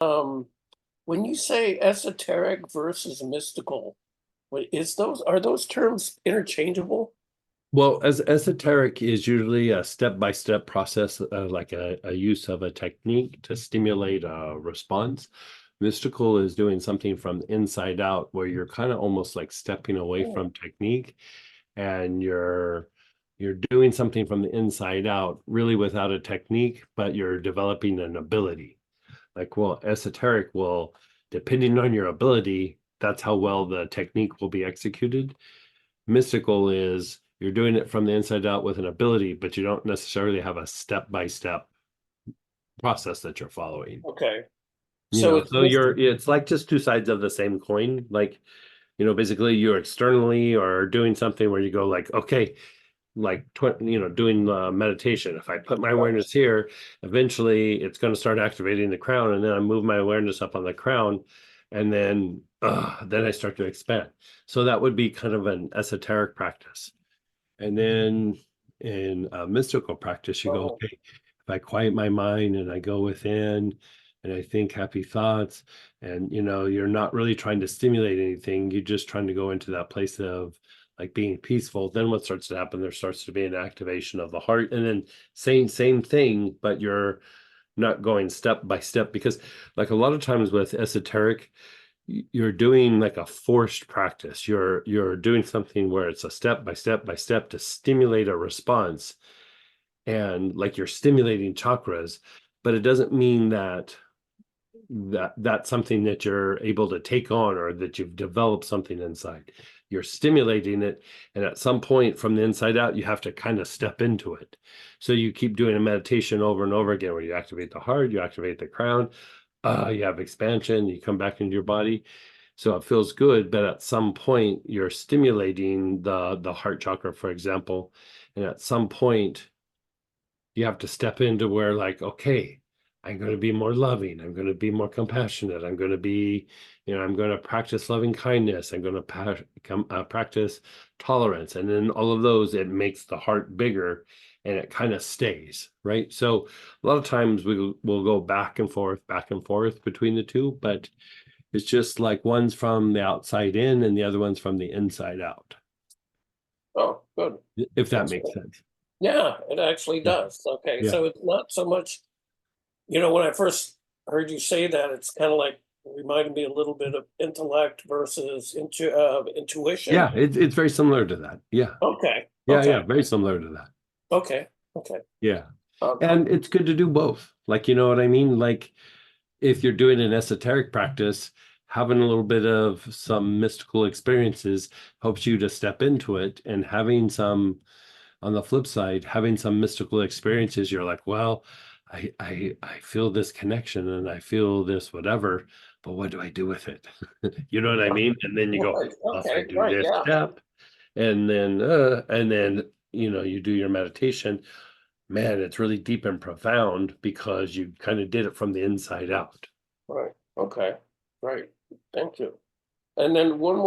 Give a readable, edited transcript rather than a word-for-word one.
Um, when you say esoteric versus mystical, are those terms interchangeable? Well, as esoteric is usually a step-by-step process, like a use of a technique to stimulate a response. Mystical is doing something from the inside out, where you're kind of almost like stepping away Oh, from technique, and you're doing something from the inside out, really without a technique, but you're developing an ability. Like, well, esoteric will, depending on your ability, that's how well the technique will be executed. Mystical is you're doing it from the inside out with an ability, but you don't necessarily have a step by step process that you're following. okay. You So know, it's so it's like just two sides of the same coin. Like, basically you're externally or doing something where you go like, okay, like doing meditation. If I put my right. awareness here, eventually it's going to start activating the crown, and then I move my awareness up on the crown, and then I start to expand. So that would be kind of an esoteric practice. And then in mystical practice, you go, Oh, okay, if I quiet my mind and I go within and I think happy thoughts, and you're not really trying to stimulate anything, you're just trying to go into that place of like being peaceful. Then what starts to happen? There starts to be an activation of the heart, and then same thing, but you're not going step by step, because like a lot of times with esoteric, you're doing like a forced practice. You're doing something where it's a step by step by step to stimulate a response, and like you're stimulating chakras, but it doesn't mean that's something that you're able to take on, or that you've developed something inside. You're stimulating it, and at some point from the inside out, you have to kind of step into it. So you keep doing a meditation over and over again, where you activate the heart, you activate the crown, you have expansion, you come back into your body. So it feels good, but at some point you're stimulating the heart chakra, for example, and at some point you have to step into where, like, okay, I'm going to be more loving, I'm going to be more compassionate, I'm going to be, I'm going to practice loving kindness, I'm going to practice tolerance, and then all of those, it makes the heart bigger, and it kind of stays right. So a lot of times we will go back and forth between the two, but it's just like one's from the outside in and the other one's from the inside out, oh, good. if that That's makes good. sense. Yeah, it actually Yeah. does. Okay, Yeah. so it's not so much, when I first heard you say that, it's kind of like reminded me a little bit of intellect versus intuition. Yeah, it's very similar to that. Yeah. Okay, Yeah, okay, very similar to that. okay, okay. Yeah. Um, And it's good to do both. Like, you know what I mean? Like, if you're doing an esoteric practice, having a little bit of some mystical experiences helps you to step into it. And having some, on the flip side, having some mystical experiences, you're like, well, I feel this connection and I feel this whatever, but what do I do with it? You know what I mean? And then you go, right, well, if I okay, do right, this yeah, step, and then you do your meditation, man, it's really deep and profound because you kind of did it from the inside out. right, okay, right. Thank you. And then one more.